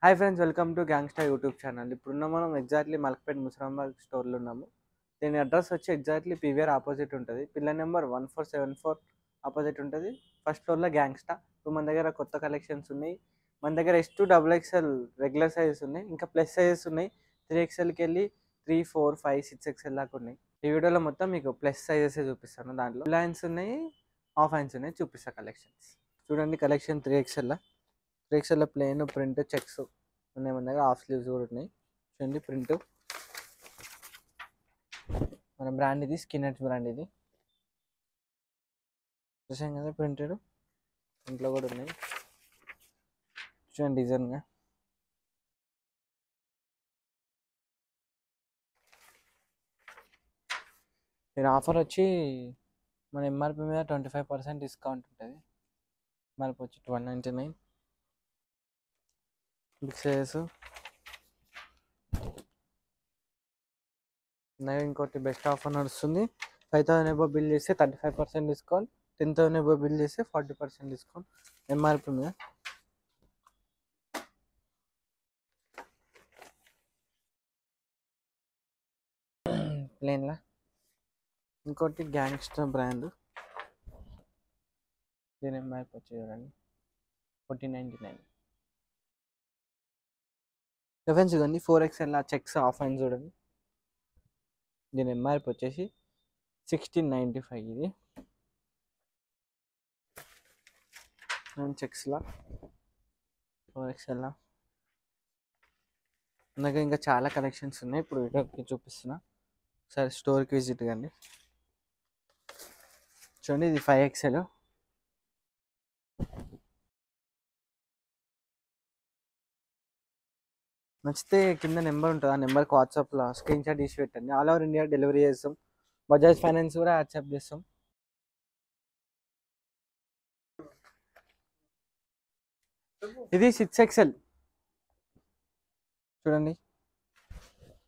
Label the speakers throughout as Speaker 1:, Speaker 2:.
Speaker 1: Hi friends, welcome to gangster YouTube channel. ఇప్పుడున్న మనం exactly Malakpet Musarambagh స్టోర్లో ఉన్నాము. దీని అడ్రస్ వచ్చి ఎగ్జాక్ట్లీ పీవీఆర్ ఆపోజిట్ ఉంటుంది. పిల్లర్ నెంబర్ 1474 ఆపోజిట్ ఉంటుంది. ఫస్ట్ ఫ్లోర్లో గ్యాంగ్స్టా. ఇప్పుడు మన దగ్గర కొత్త కలెక్షన్స్ ఉన్నాయి. మన దగ్గర S2 XXL రెగ్యులర్ సైజెస్ ఉన్నాయి, ఇంకా ప్లస్ సైజెస్ ఉన్నాయి. 3XLకి వెళ్ళి 3, 4, 5, 6XL దాకా ఉన్నాయి. ఈ వీడియోలో మొత్తం మీకు ప్లస్ సైజెస్ చూపిస్తాను. దాంట్లో ఫుల్ హ్యాండ్స్ ఉన్నాయి, హాఫ్ హ్యాండ్స్ ఉన్నాయి. చూపిస్తాను కలెక్షన్స్. చూడండి, collection 3XL plain print checks ఉన్నాయి. మన దగ్గర హాఫ్ స్లీవ్స్ కూడా ఉన్నాయి. చూడండి, ప్రింట్ మన బ్రాండ్ ఇది, స్కిన్నెట్స్ బ్రాండ్ ఇది. చూసాం కదా, ప్రింటెడ్ ఇంట్లో కూడా ఉన్నాయి. చూడండి డిజైన్గా. దీని ఆఫర్ వచ్చి మన ఎంఆర్పి మీద 25% డిస్కౌంట్ ఉంటుంది. ఎంఆర్పి వచ్చి 1299. Big sizes. ఇంకోటి బెస్ట్ ఆఫర్ నడుస్తుంది. 5,000 ఎబో బిల్ చేస్తే 35% డిస్కౌంట్, 10,000 ఎబో బిల్ చేస్తే 40% డిస్కౌంట్ ఎంఆర్పి మీద. ప్లేన్లా. ఇంకోటి గ్యాంగ్స్టర్ బ్రాండ్. దీని ఎంఆర్పి వచ్చి చూడండి 1499. డిఫరెన్స్ చూడండి, 4XL చెక్స్ హాఫ్ హ్యాండ్ చూడండి. దీని ఎంఆర్పి వచ్చేసి 1695. ఇది చెక్స్లా 4XL. అలాగే ఇంకా చాలా కలెక్షన్స్ ఉన్నాయి. ఇప్పుడు వీడియోకి చూపిస్తున్నా. ఒకసారి స్టోర్కి విజిట్ కండి. చూడండి, ఇది 5XL. నచ్చితే కింద నెంబర్ ఉంటుంది, ఆ నెంబర్కి వాట్సాప్లో స్క్రీన్ షాట్ తీసి పెట్టండి. ఆల్ ఓవర్ ఇండియా డెలివరీ చేస్తాం. బజాజ్ ఫైనాన్స్ కూడా యాక్సెప్ట్ చేస్తాం. ఇది 6XL. చూడండి,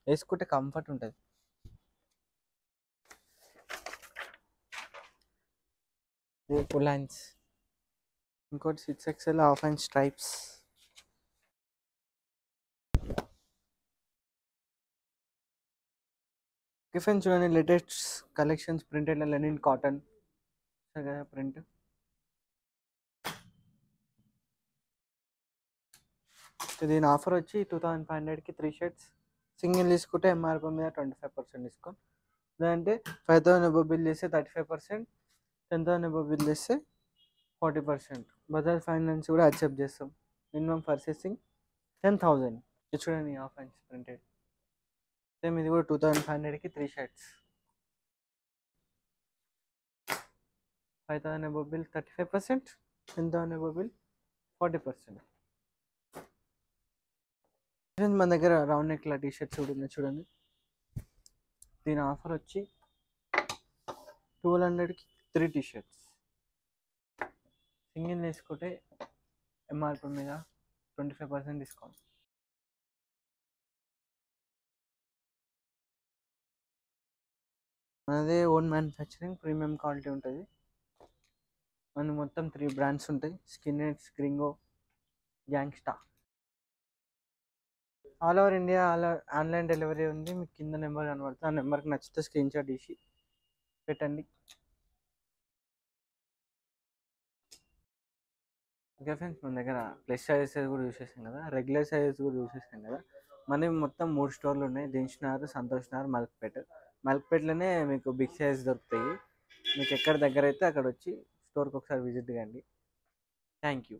Speaker 1: వేసుకుంటే కంఫర్ట్ ఉంటుంది. ఇది ఫుల్ హ్యాండ్స్. ఇంకోటి 6XL half hand stripes. Difference చూడండి, latest collections printed linen cotton కదా ప్రింట్. దీని ఆఫర్ వచ్చి 2500కి 3 షర్ట్స్. సింగిల్ తీసుకుంటే ఎంఆర్పి మీద 25% డిస్కౌంట్. లేదంటే 5,000 ఎబో బిల్ చేస్తే 35%, 10,000 ఎబో బిల్ చేస్తే 40%. బజాజ్ ఫైనాన్స్ కూడా యాక్సెప్ట్ చేస్తాం. Minimum purchasing 10,000. ఇది చూడండి, హాఫ్ హ్యాండ్స్ ప్రింటెడ్. సేమ్ ఇది కూడా 2500కి 3 shirts. 5,000 above bill 35%, 10,000 above bill 40%. మన దగ్గర రౌండ్ నెక్లా టీ షర్ట్స్ కూడా ఉన్నాయి. చూడండి, దీని ఆఫర్ వచ్చి 1200కి 3 టీ షర్ట్స్. సింగిల్ వేసుకుంటే ఎంఆర్పి మీద 25% డిస్కౌంట్. మనదే ఓన్ మ్యానుఫ్యాక్చరింగ్, ప్రీమియం క్వాలిటీ ఉంటుంది. మన మొత్తం 3 బ్రాండ్స్ ఉంటాయి: Skinnets, Gringo, Gangsta. All over India online delivery ఉంది. మీకు కింద నెంబర్ కనబడుతుంది, ఆ నెంబర్కి నచ్చితే స్క్రీన్ షాట్ తీసి పెట్టండి. ఓకే ఫ్రెండ్స్, మన దగ్గర ప్లస్ సైజెస్ కూడా చూసేసాం కదా, రెగ్యులర్ సైజెస్ కూడా చూసేసాం కదా. మనవి మొత్తం 3 స్టోర్లు ఉన్నాయి: దిల్షుఖ్నగర్, సంతోష్ నగర్, మల్క్పేట్. మల్క్పేట్లోనే మీకు బిగ్ సైజ్ దొరుకుతాయి. మీకు ఎక్కడ దగ్గర అయితే అక్కడ వచ్చి స్టోర్కి ఒకసారి విజిట్ కండి. Thank you.